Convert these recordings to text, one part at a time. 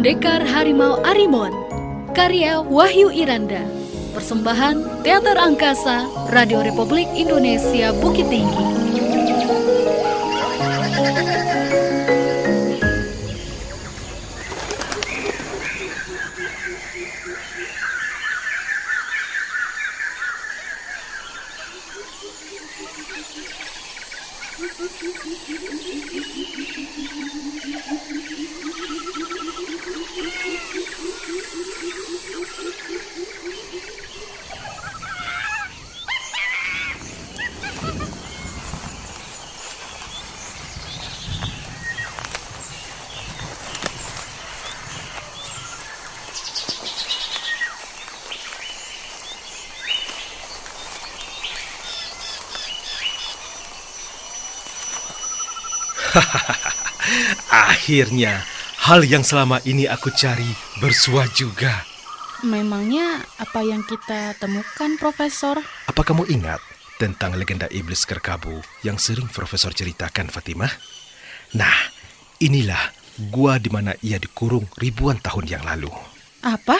Pendekar Harimau Arimon, karya Wahyu Iranda. Persembahan Teater Angkasa, Radio Republik Indonesia Bukit Tinggi. Akhirnya, hal yang selama ini aku cari bersuah juga. Memangnya apa yang kita temukan, Profesor? Apa kamu ingat tentang legenda iblis Kerkabu yang sering Profesor ceritakan, Fatimah? Nah, inilah gua di mana ia dikurung ribuan tahun yang lalu. Apa?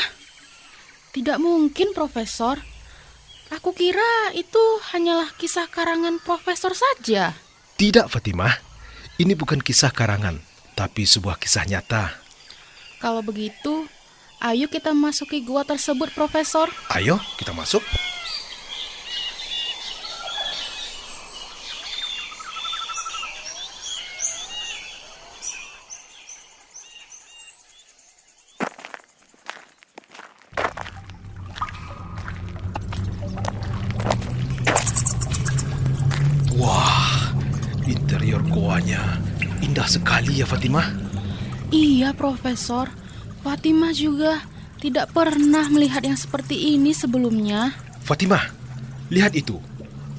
Tidak mungkin, Profesor. Aku kira itu hanyalah kisah karangan Profesor saja. Tidak, Fatimah. Ini bukan kisah karangan, tapi sebuah kisah nyata. Kalau begitu, ayo kita masuki gua tersebut, Profesor. Ayo, kita masuk. Wah, interior goanya indah sekali ya, Fatimah. Iya, Profesor. Fatimah juga tidak pernah melihat yang seperti ini sebelumnya. Fatimah, lihat itu.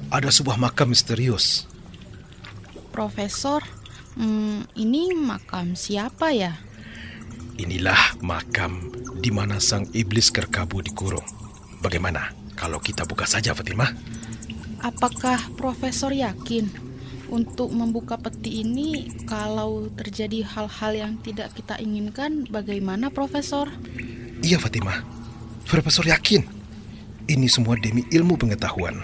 Ada sebuah makam misterius. Profesor, ini makam siapa ya? Inilah makam di mana sang iblis Kerkabu dikurung. Bagaimana kalau kita buka saja, Fatimah? Apakah Profesor yakin untuk membuka peti ini kalau terjadi hal-hal yang tidak kita inginkan, bagaimana, Profesor? Iya, Fatimah. Profesor yakin. Ini semua demi ilmu pengetahuan.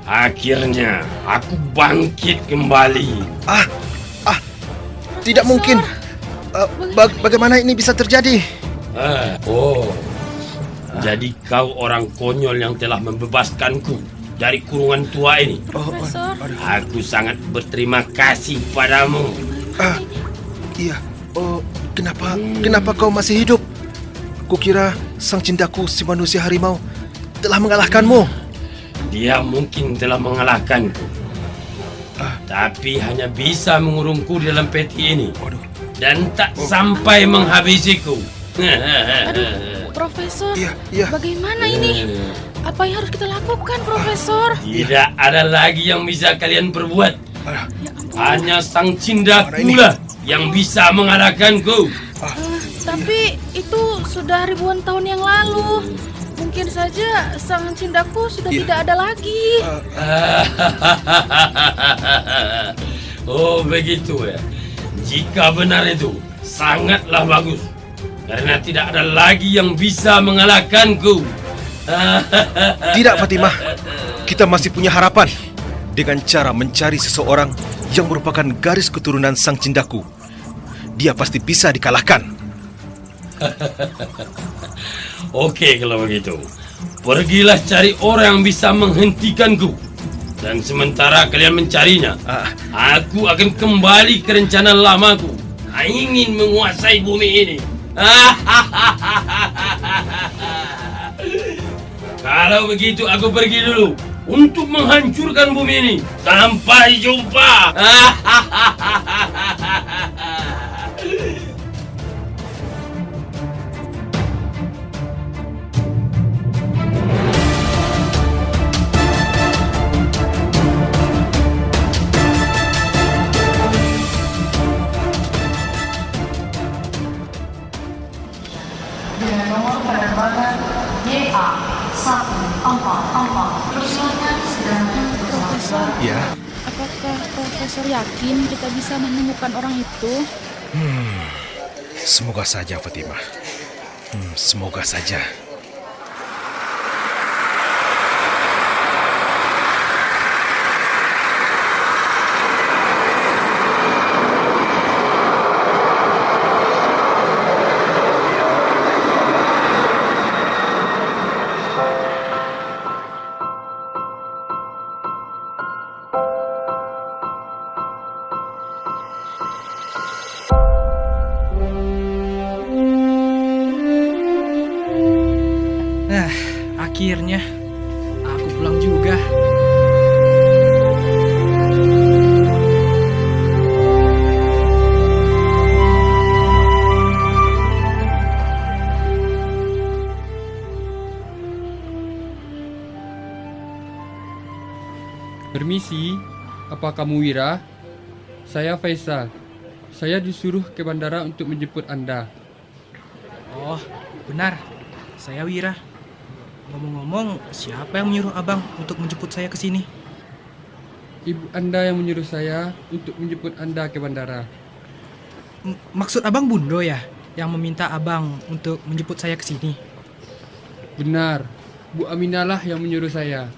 Akhirnya aku bangkit kembali. Tidak mungkin. Bagaimana ini bisa terjadi? Jadi kau orang konyol yang telah membebaskanku dari kurungan tua ini. Profesor. Aku sangat berterima kasih padamu. Iya. Kenapa kau masih hidup? Kukira sang cintaku si manusia harimau telah mengalahkanmu. Dia mungkin telah mengalahkanku, tapi hanya bisa mengurungku di dalam peti ini. Dan tak sampai menghabisiku. Aduh, Profesor, Iya. bagaimana ini? Apa yang harus kita lakukan, Profesor? Tidak ada lagi yang bisa kalian perbuat. Hanya sang cindaku lah yang bisa mengalahkanku. Tapi itu sudah ribuan tahun yang lalu. Mungkin saja sang cindaku sudah tidak ada lagi. Oh, begitu ya. Jika benar itu, sangatlah bagus. Karena tidak ada lagi yang bisa mengalahkanku. Tidak, Fatimah. Kita masih punya harapan. Dengan cara mencari seseorang yang merupakan garis keturunan sang cindaku. Dia pasti bisa dikalahkan. Oke, kalau begitu. Pergilah cari orang yang bisa menghentikanku. Dan sementara kalian mencarinya, aku akan kembali ke rencana lamaku. Ingin menguasai bumi ini. Kalau begitu aku pergi dulu untuk menghancurkan bumi ini. Sampai jumpa. Profesor, Ya, apakah Profesor yakin kita bisa menemukan orang itu? semoga saja Fatimah. Semoga saja. Akhirnya aku pulang juga. Permisi, apa kamu Wira? Saya Faisal. Saya disuruh ke bandara untuk menjemput Anda. Oh, benar. Saya Wira. Ngomong-ngomong, siapa yang menyuruh abang untuk menjemput saya ke sini? Ibu Anda yang menyuruh saya untuk menjemput Anda ke bandara. Maksud abang Bundo ya, yang meminta abang untuk menjemput saya ke sini? Benar, Bu Aminah lah yang menyuruh saya.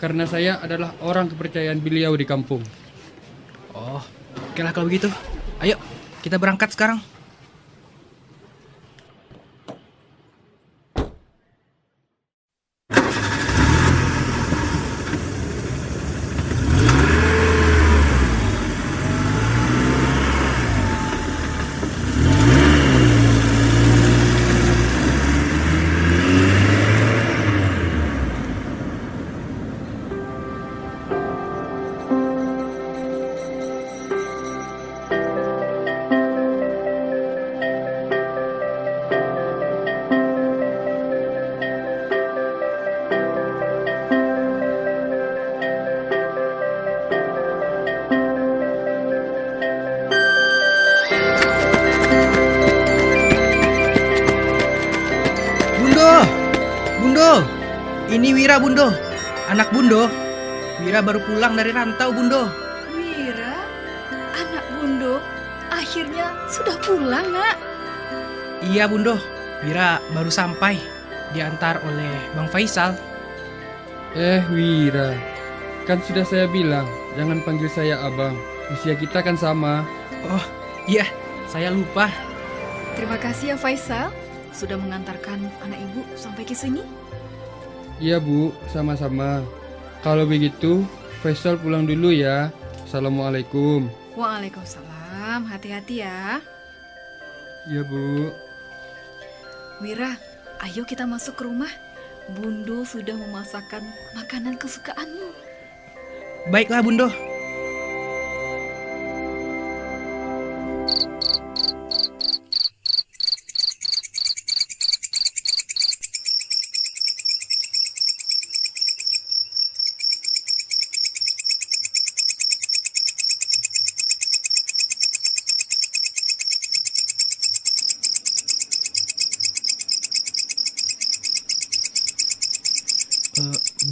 Karena saya adalah orang kepercayaan beliau di kampung. Oh, oke lah kalau begitu. Ayo, kita berangkat sekarang. Bundo, ini Wira Bundo, anak Bundo. Wira baru pulang dari rantau Bundo. Wira, anak Bundo, akhirnya sudah pulang, Nak. Iya Bundo, Wira baru sampai, diantar oleh Bang Faisal. Wira, kan sudah saya bilang, jangan panggil saya abang. Usia kita kan sama. Oh iya, saya lupa. Terima kasih ya Faisal, sudah mengantarkan anak ibu sampai ke sini. Iya Bu, sama-sama. Kalau begitu, Faisal pulang dulu ya. Assalamualaikum. Waalaikumsalam, hati-hati ya. Iya Bu. Wira, ayo kita masuk ke rumah. Bundo sudah memasakkan makanan kesukaanmu. Baiklah Bundo.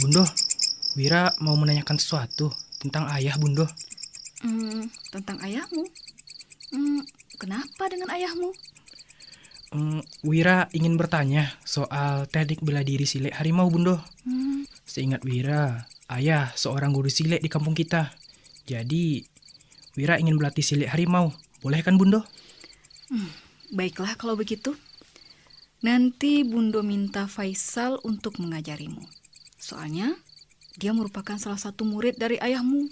Bundo, Wira mau menanyakan sesuatu tentang ayah Bundo. Tentang ayahmu? Kenapa dengan ayahmu? Wira ingin bertanya soal teknik bela diri silek harimau Bundo. Seingat Wira, ayah seorang guru silek di kampung kita. Jadi, Wira ingin berlatih silek harimau. Boleh kan Bundo? Baiklah kalau begitu. Nanti Bundo minta Faisal untuk mengajarimu. Soalnya dia merupakan salah satu murid dari ayahmu.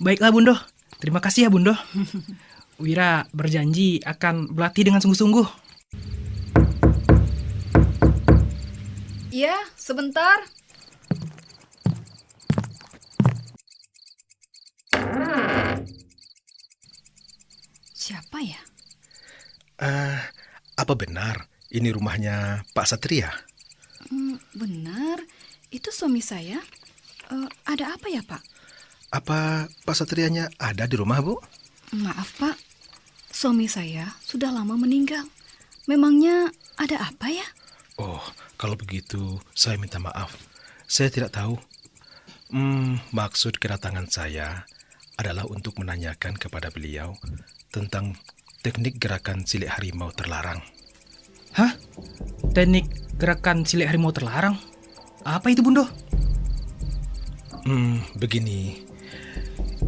Baiklah Bundo, terima kasih ya Bundo. Wira berjanji akan berlatih dengan sungguh-sungguh. Iya, sebentar. Siapa ya? Apa benar ini rumahnya Pak Satria? Benar, itu suami saya. Ada apa ya, Pak? Apa Pak Satrianya ada di rumah, Bu? Maaf, Pak. Suami saya sudah lama meninggal. Memangnya ada apa ya? Oh, kalau begitu saya minta maaf. Saya tidak tahu. Maksud kedatangan saya adalah untuk menanyakan kepada beliau tentang teknik gerakan silik harimau terlarang. Hah? Teknik gerakan silik harimau terlarang? Apa itu, Bundo? Begini.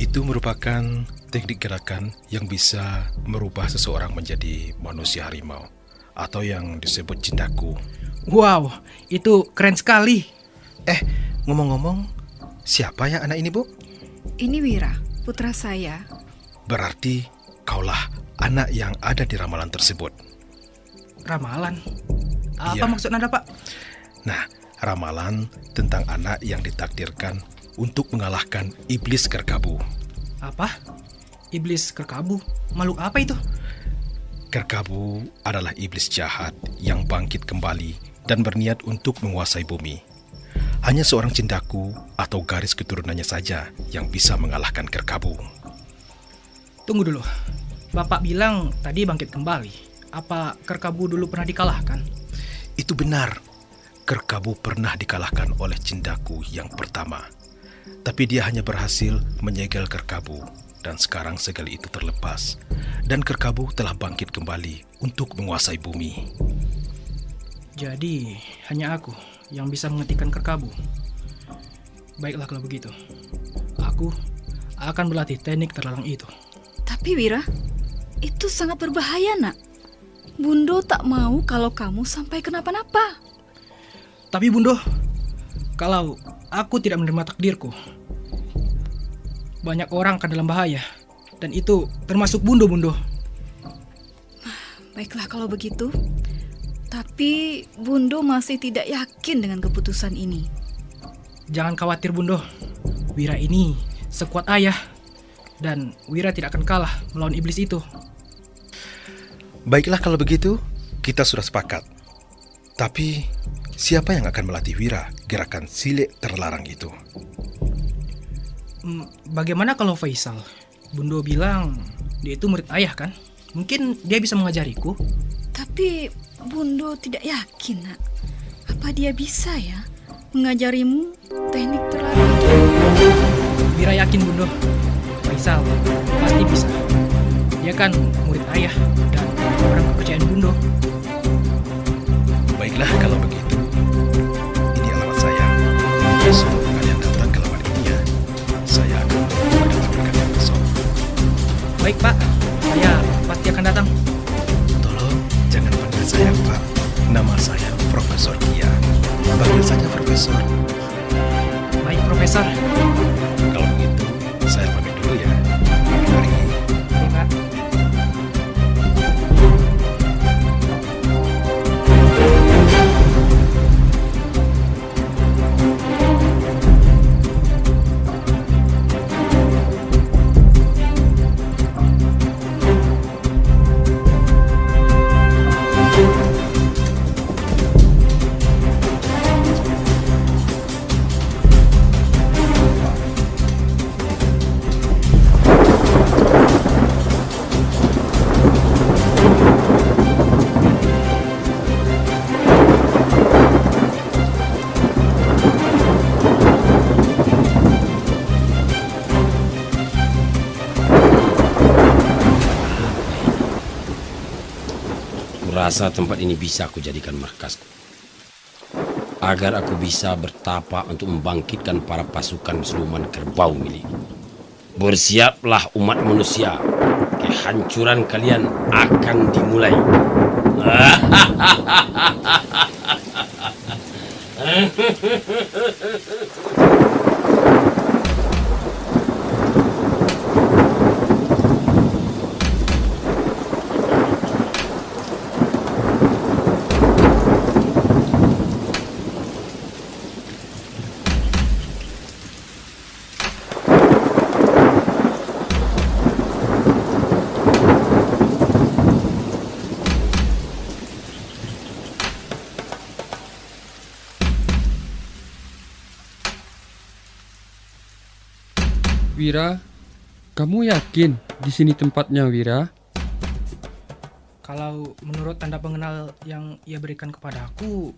Itu merupakan teknik gerakan yang bisa merubah seseorang menjadi manusia harimau atau yang disebut cindaku. Wow, itu keren sekali. Ngomong-ngomong, siapa ya anak ini, Bu? Ini Wira, putra saya. Berarti kaulah anak yang ada di ramalan tersebut. Ramalan? Apa Iya. maksud Anda, Pak? Nah, ramalan tentang anak yang ditakdirkan untuk mengalahkan iblis Kerkabu. Apa? Iblis Kerkabu? Makhluk apa itu? Kerkabu adalah iblis jahat yang bangkit kembali dan berniat untuk menguasai bumi. Hanya seorang cindaku atau garis keturunannya saja yang bisa mengalahkan Kerkabu. Tunggu dulu. Bapak bilang tadi bangkit kembali. Apa Kerkabu dulu pernah dikalahkan? Itu benar. Kerkabu pernah dikalahkan oleh cindaku yang pertama. Tapi dia hanya berhasil menyegel Kerkabu, dan sekarang segel itu terlepas. Dan Kerkabu telah bangkit kembali untuk menguasai bumi. Jadi, hanya aku yang bisa menghentikan Kerkabu. Baiklah kalau begitu. Aku akan berlatih teknik terlarang itu. Tapi Wira, itu sangat berbahaya, Nak. Bundo tak mau kalau kamu sampai kenapa-napa. Tapi Bundo, kalau aku tidak menerima takdirku, banyak orang akan dalam bahaya. Dan itu termasuk Bundo. Baiklah kalau begitu. Tapi Bundo masih tidak yakin dengan keputusan ini. Jangan khawatir Bundo. Wira ini sekuat ayah. Dan Wira tidak akan kalah melawan iblis itu. Baiklah kalau begitu, kita sudah sepakat. Tapi, siapa yang akan melatih Wira gerakan silik terlarang itu? Bagaimana kalau Faisal? Bundo bilang dia itu murid ayah kan? Mungkin dia bisa mengajariku. Tapi Bundo tidak yakin, Nak. Apa dia bisa ya mengajarimu teknik terlarang itu? Wira yakin Bundo. Faisal pasti bisa. Dia kan murid ayah dan orang kepercayaan Bundo. Baiklah kalau begitu. Ini alamat saya. Sebelum kalian datang ke lawan ini ya, saya akan mendapat yang besok. Baik Pak, saya pasti akan datang. Tolong jangan panggil saya Pak. Nama saya Profesor Kia. Panggil saja Profesor. Baik Profesor. Kalau begitu, saya pamit dulu ya. Mari. Baik Pak. Rasa tempat ini bisa aku jadikan markasku, agar aku bisa bertapa untuk membangkitkan para pasukan siluman kerbau milikku. Bersiaplah umat manusia, kehancuran kalian akan dimulai. Wira, kamu yakin di sini tempatnya, Wira? Kalau menurut tanda pengenal yang ia berikan kepada aku,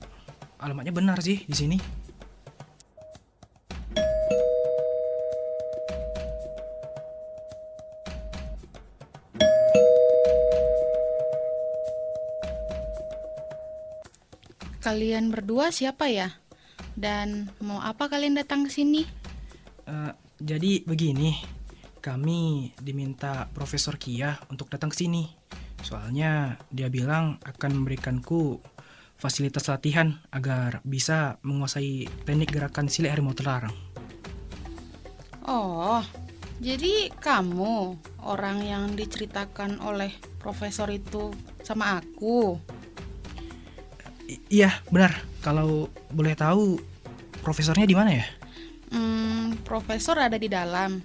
alamatnya benar sih di sini. kalian berdua siapa ya? Dan mau apa kalian datang ke sini? Jadi begini, kami diminta Profesor Kia untuk datang ke sini. Soalnya dia bilang akan memberikanku fasilitas latihan agar bisa menguasai teknik gerakan silet harimau terlarang. Oh, jadi kamu orang yang diceritakan oleh profesor itu sama aku. Iya, benar. Kalau boleh tahu, profesornya di mana ya? Profesor ada di dalam.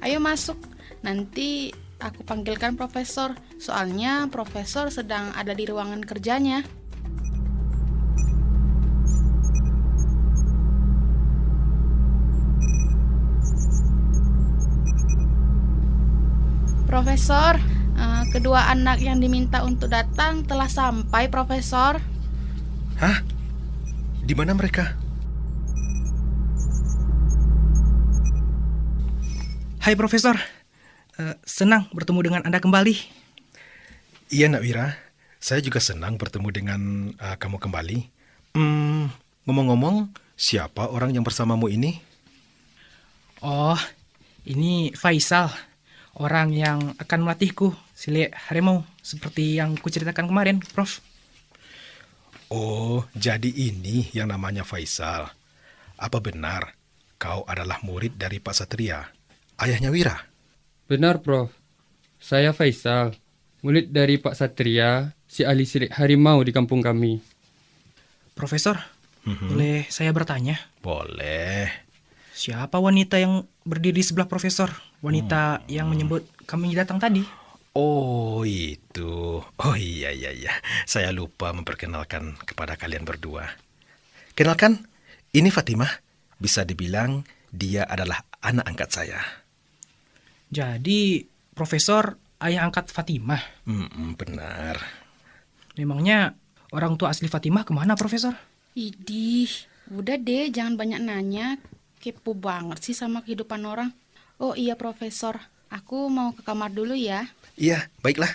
Ayo masuk. Nanti aku panggilkan profesor. Soalnya profesor sedang ada di ruangan kerjanya. Profesor, kedua anak yang diminta untuk datang telah sampai, Profesor. Hah? Di mana mereka? Hai Profesor, senang bertemu dengan Anda kembali. Iya, Nak Wira. Saya juga senang bertemu dengan kamu kembali. Ngomong-ngomong, siapa orang yang bersamamu ini? Oh, ini Faisal, orang yang akan melatihku silet harimau seperti yang kuceritakan kemarin, Prof. Oh, jadi ini yang namanya Faisal. Apa benar kau adalah murid dari Pak Satria, ayahnya Wira? Benar, Prof. Saya Faisal, murid dari Pak Satria, si ahli silet harimau di kampung kami. Profesor, boleh saya bertanya? Boleh. Siapa wanita yang berdiri sebelah Profesor? Wanita yang menyebut kami datang tadi? Oh, itu. Oh iya. Saya lupa memperkenalkan kepada kalian berdua. Kenalkan, ini Fatimah. Bisa dibilang dia adalah anak angkat saya. Jadi, Profesor ayah angkat Fatimah. Benar. Memangnya orang tua asli Fatimah kemana, Profesor? Idih, udah deh, jangan banyak nanya. Kepo banget sih sama kehidupan orang. Oh iya, Profesor. Aku mau ke kamar dulu ya. Iya, baiklah.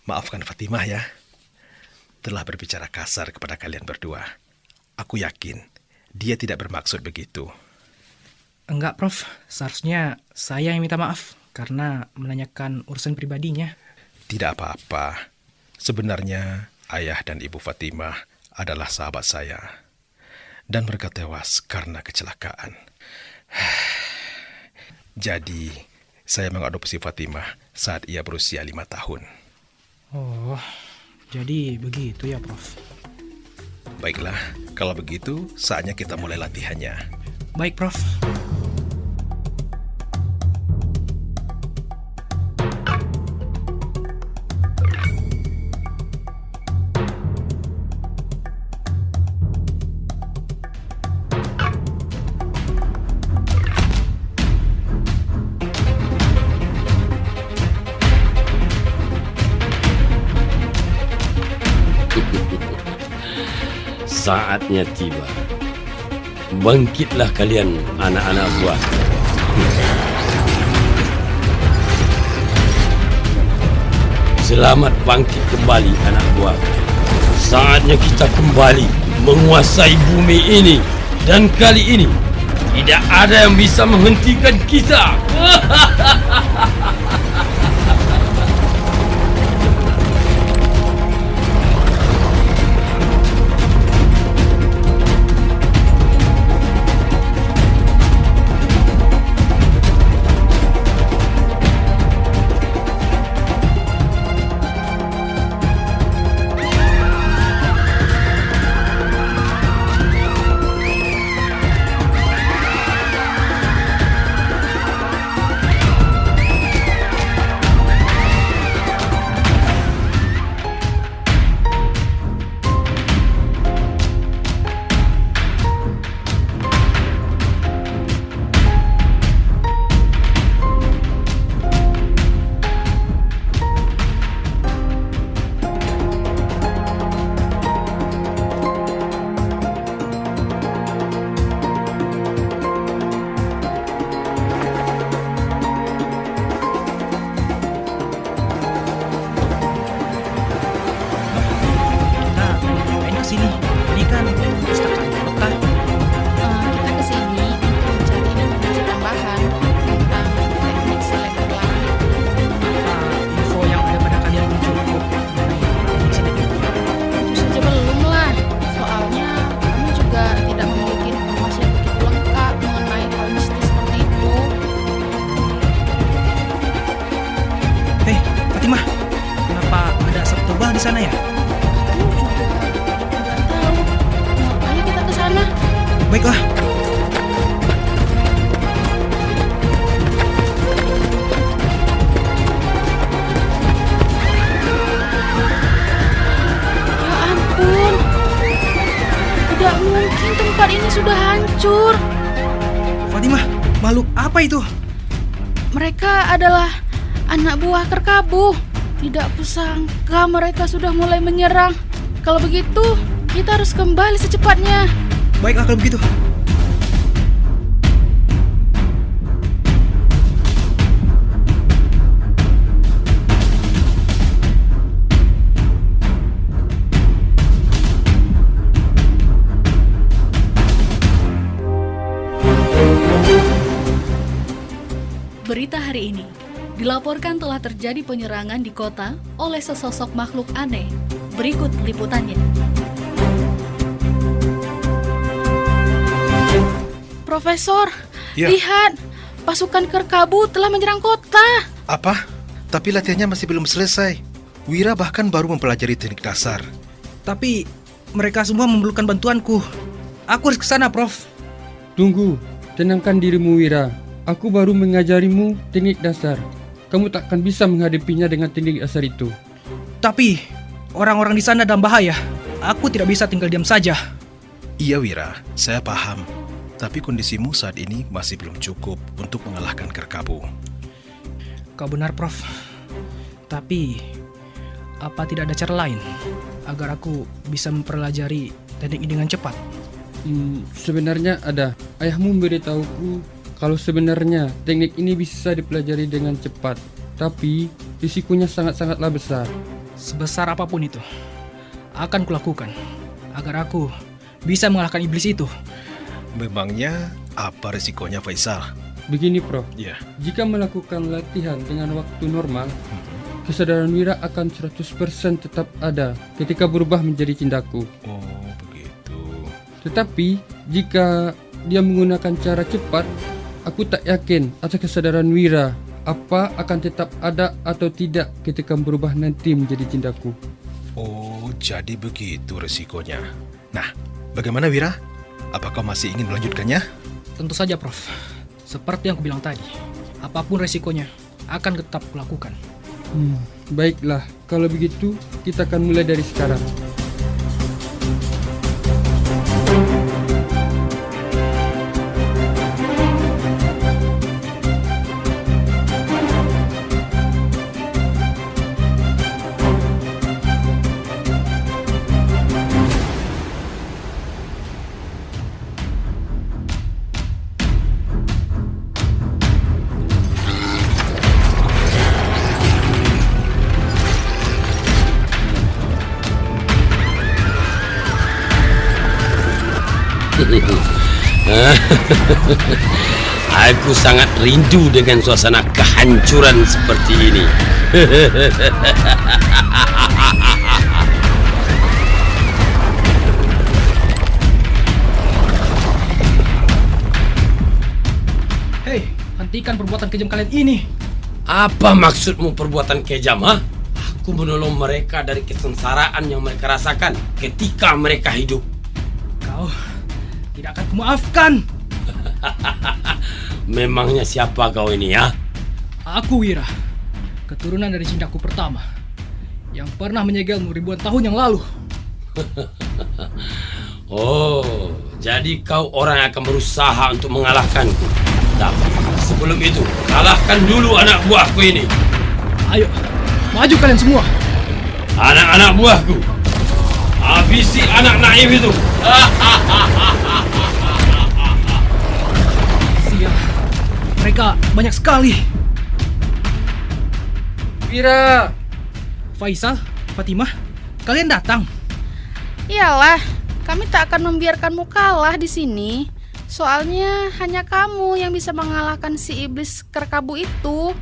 Maafkan Fatimah ya. Telah berbicara kasar kepada kalian berdua. Aku yakin dia tidak bermaksud begitu. Enggak, Prof. Seharusnya saya yang minta maaf karena menanyakan urusan pribadinya. Tidak apa-apa. Sebenarnya ayah dan ibu Fatimah adalah sahabat saya. Dan mereka tewas karena kecelakaan. Jadi, saya mengadopsi Fatimah saat ia berusia 5 tahun. Oh, jadi begitu ya, Prof. Baiklah, kalau begitu saatnya kita mulai latihannya. Baik, Prof. Saatnya tiba. Bangkitlah kalian, anak-anak buah. Selamat bangkit kembali, anak buah. Saatnya kita kembali menguasai bumi ini. Dan kali ini, tidak ada yang bisa menghentikan kita. asap tebal di sana ya? Aku juga nggak tahu. Ayo kita ke sana. Baiklah. Ya ampun. Tidak mungkin tempat ini sudah hancur. Fatimah, makhluk apa itu? Mereka adalah anak buah Kerkabu. Tidak kusangka mereka sudah mulai menyerang. Kalau begitu, kita harus kembali secepatnya. Baiklah kalau begitu. Berita hari ini dilaporkan telah terjadi penyerangan di kota oleh sesosok makhluk aneh. Berikut liputannya. Profesor, Ya. lihat. Pasukan Kerkabu telah menyerang kota. Apa? Tapi latihannya masih belum selesai. Wira bahkan baru mempelajari teknik dasar. Tapi mereka semua memerlukan bantuanku. Aku harus ke sana, Prof. Tunggu, tenangkan dirimu Wira. Aku baru mengajarimu teknik dasar. Kamu takkan bisa menghadapinya dengan teknik dasar itu. Tapi orang-orang di sana dalam bahaya. Aku tidak bisa tinggal diam saja. Iya Wira, saya paham. Tapi kondisimu saat ini masih belum cukup untuk mengalahkan Kerkabu. Kau benar, Prof. Tapi apa tidak ada cara lain agar aku bisa mempelajari teknik ini dengan cepat? Sebenarnya ada. Ayahmu memberitahuku kalau sebenarnya teknik ini bisa dipelajari dengan cepat. Tapi risikonya sangat-sangatlah besar. Sebesar apapun itu, akan kulakukan agar aku bisa mengalahkan iblis itu. Memangnya apa resikonya Faisal? Begini Prof, Ya. jika melakukan latihan dengan waktu normal, kesadaran Wira akan 100% tetap ada ketika berubah menjadi cindaku. Oh, begitu. Tetapi jika dia menggunakan cara cepat, aku tak yakin atas kesadaran Wira apa akan tetap ada atau tidak ketika berubah nanti menjadi cindaku. Oh, jadi begitu resikonya. Nah, bagaimana Wira? Apakah masih ingin melanjutkannya? Tentu saja, Prof. Seperti yang kubilang tadi, apapun resikonya akan tetap kulakukan. Baiklah, kalau begitu kita akan mulai dari sekarang. Aku sangat rindu dengan suasana kehancuran seperti ini. Hei, hentikan perbuatan kejam kalian ini. Apa maksudmu perbuatan kejam, ha? Aku menolong mereka dari kesengsaraan yang mereka rasakan ketika mereka hidup. Kau tidak akan kumaafkan. Memangnya siapa kau ini, ya? Aku Wira, keturunan dari cindaku pertama, yang pernah menyegelmu ribuan tahun yang lalu. Oh, jadi kau orang yang akan berusaha untuk mengalahkanku. Tapi sebelum itu, kalahkan dulu anak buahku ini. Ayo, maju kalian semua. Anak-anak buahku, habisi anak naif itu. Sial, mereka banyak sekali. Wira, Faisal, Fatimah, kalian datang. Iyalah, kami tak akan membiarkanmu kalah di sini. Soalnya hanya kamu yang bisa mengalahkan si iblis Kerkabu itu.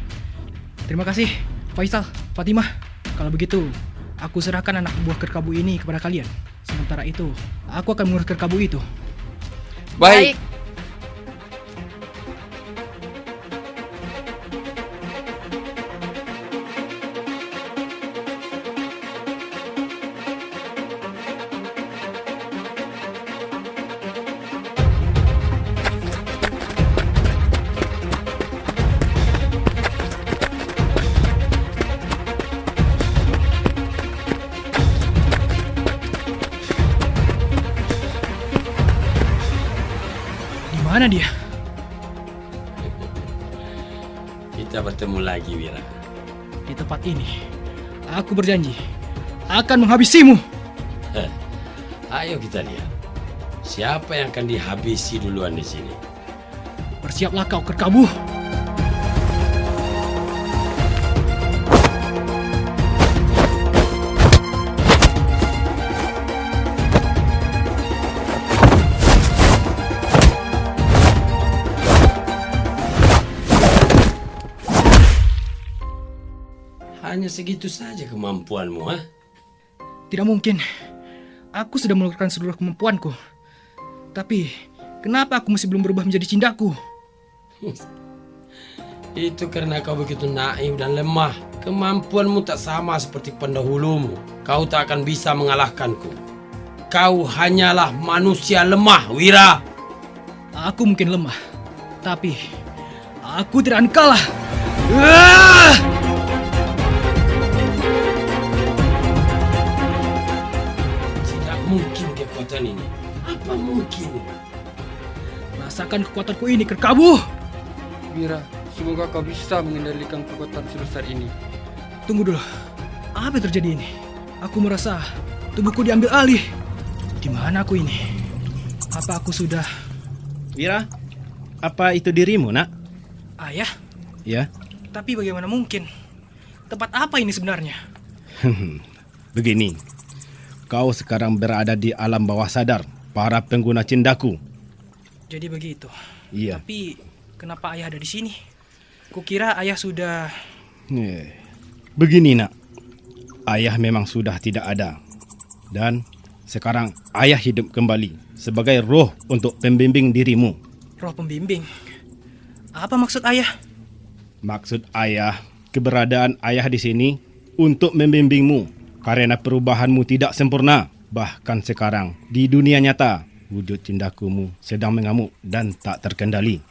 Terima kasih, Faisal, Fatimah. Kalau begitu, aku serahkan anak buah Kerkabu ini kepada kalian. Sementara itu, aku akan mengurus Kerkabu itu. baik. Mana dia? Kita bertemu lagi, Wira. Di tempat ini, aku berjanji akan menghabisimu. Ayo kita lihat. Siapa yang akan dihabisi duluan di sini? Bersiaplah kau, Kerkabu. Hanya segitu saja kemampuanmu, ha? Tidak mungkin. Aku sudah mengeluarkan seluruh kemampuanku. Tapi, kenapa aku masih belum berubah menjadi cindaku? Itu karena kau begitu naif dan lemah. Kemampuanmu tak sama seperti pendahulumu. Kau tak akan bisa mengalahkanku. Kau hanyalah manusia lemah, Wira. Aku mungkin lemah, tapi aku tidak akan kalah. Ah! Tidak mungkin kekuatan ini. Apa mungkin? Rasakan kekuatanku ini, Kerkabu. Wira, semoga kau bisa mengendalikan kekuatan sebesar ini. Tunggu dulu. Apa yang terjadi ini? Aku merasa tubuhku diambil alih. Di mana aku ini? Apa aku sudah... Wira, apa itu dirimu, nak? Ayah? Ya. Tapi bagaimana mungkin? Tempat apa ini sebenarnya? Begini, kau sekarang berada di alam bawah sadar para pengguna cindaku. Jadi begitu. Iya. Tapi kenapa ayah ada di sini? Kukira ayah sudah... Begini, nak. Ayah memang sudah tidak ada. Dan sekarang ayah hidup kembali sebagai roh untuk pembimbing dirimu. Roh pembimbing? Apa maksud ayah? Maksud ayah, keberadaan ayah di sini untuk membimbingmu karena perubahanmu tidak sempurna. Bahkan sekarang di dunia nyata, wujud cindakumu sedang mengamuk dan tak terkendali.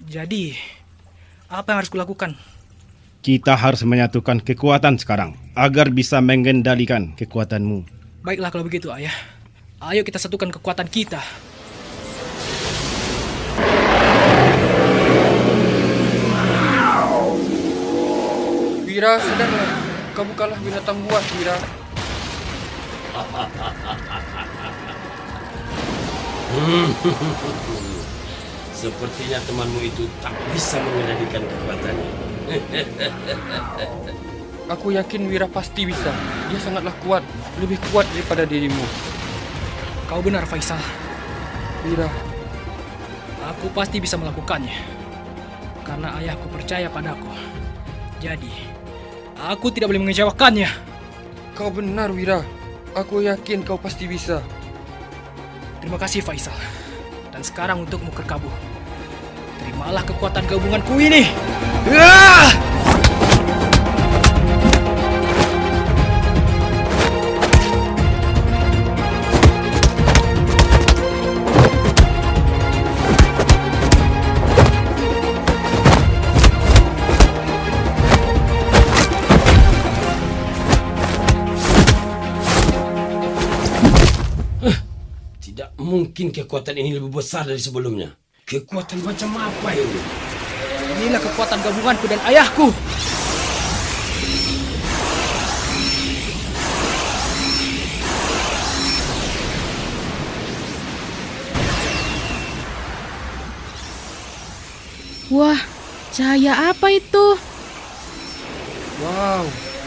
Jadi, apa yang harus kulakukan? Kita harus menyatukan kekuatan sekarang agar bisa mengendalikan kekuatanmu. Baiklah kalau begitu, ayah. Ayo kita satukan kekuatan kita. Wira, sadarlah. Kau bukanlah binatang buas, Wira. Sepertinya temanmu itu tak bisa mengendalikan kekuatannya. Aku yakin Wira pasti bisa. Dia sangatlah kuat. Lebih kuat daripada dirimu. Kau benar, Faisal. Wira, Aku pasti bisa melakukannya. Karena ayahku percaya padaku. Jadi, aku tidak boleh mengecewakannya. kau benar, Wira. Aku yakin kau pasti bisa. Terima kasih, Faisal. Dan sekarang untukmu, Kerkabu. Terimalah kekuatan gabunganku ini. Ah! Mungkin kekuatan ini lebih besar dari sebelumnya. Kekuatan macam apa ini? Inilah kekuatan gabunganku dan ayahku. Wah, cahaya apa itu? Wow,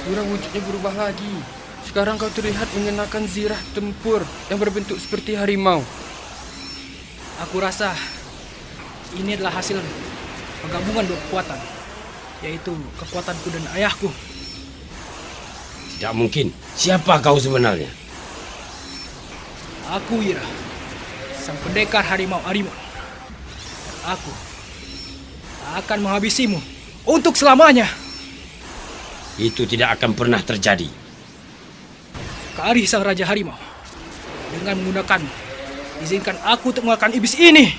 Wira wujudnya berubah lagi. Sekarang kau terlihat mengenakan zirah tempur yang berbentuk seperti harimau. Aku rasa ini adalah hasil penggabungan dua kekuatan, yaitu kekuatanku dan ayahku. Tidak mungkin. Siapa kau sebenarnya? Aku Wira, sang pendekar harimau Arimon. Aku akan menghabisimu untuk selamanya. Itu tidak akan pernah terjadi. Kari sang raja harimau, dengan menggunakanmu, izinkan aku untuk mengalahkan iblis ini.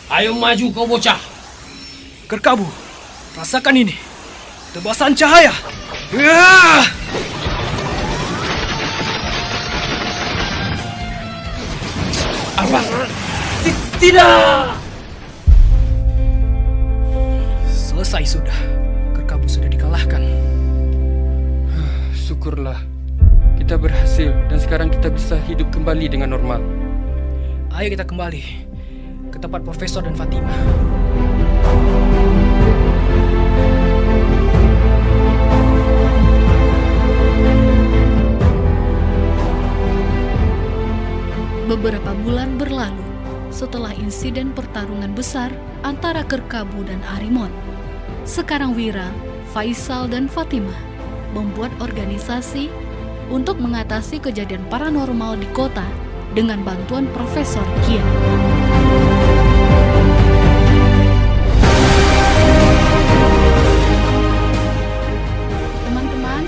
Ayo maju kau bocah. Kerkabu, rasakan ini. Tebasan cahaya. Ah! Apa? Tidak. Syukurlah. Kita berhasil dan sekarang kita bisa hidup kembali dengan normal. Ayo kita kembali ke tempat Profesor dan Fatimah. Beberapa bulan berlalu setelah insiden pertarungan besar antara Kerkabu dan Arimon. Sekarang Wira, Faisal, dan Fatimah membuat organisasi untuk mengatasi kejadian paranormal di kota dengan bantuan Profesor Kia. Teman-teman,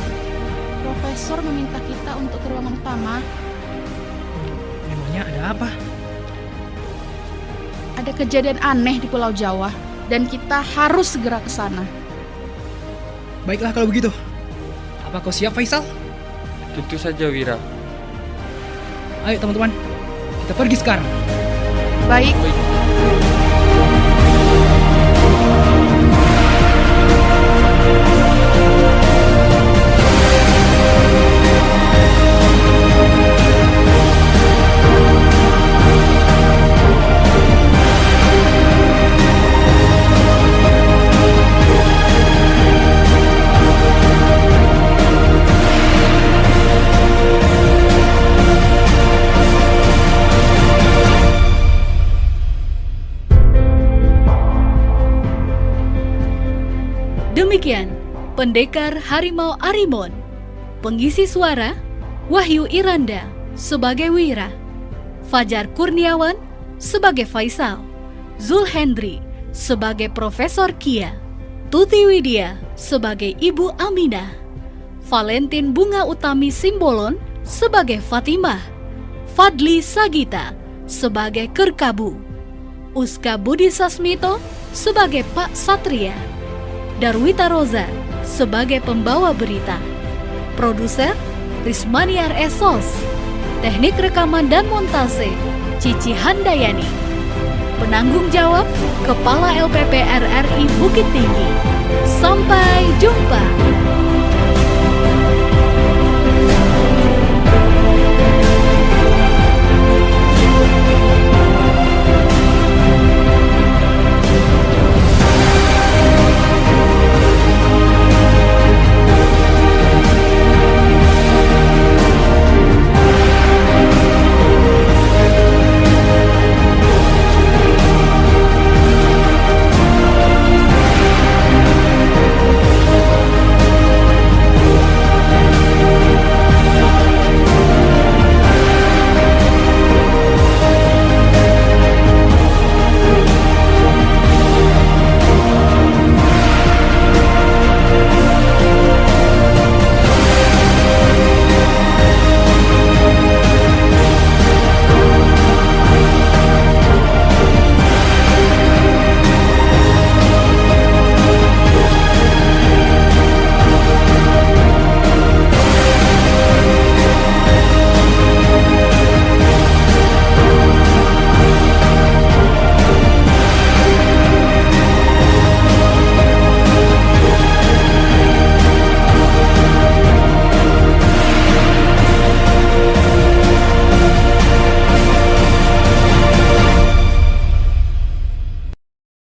Profesor meminta kita untuk ke ruangan utama. Memangnya ada apa? Ada kejadian aneh di Pulau Jawa dan kita harus segera ke sana. Baiklah kalau begitu. Apa kau siap, Faisal? Tentu saja, Wira. Ayo teman-teman, kita pergi sekarang. Baik. Demikian, Pendekar Harimau Arimon. Pengisi suara, Wahyu Iranda sebagai Wira, Fajar Kurniawan sebagai Faisal, Zul Hendri sebagai Profesor Kia, Tuti Widya sebagai Ibu Aminah, Valentin Bunga Utami Simbolon sebagai Fatimah, Fadli Sagita sebagai Kerkabu, Uska Budi Sasmito sebagai Pak Satria, Darwita Roza sebagai pembawa berita. Produser Rismaniar Esos. Teknik rekaman dan montase Cici Handayani. Penanggung jawab Kepala LPP RRI Bukit Tinggi. Sampai jumpa.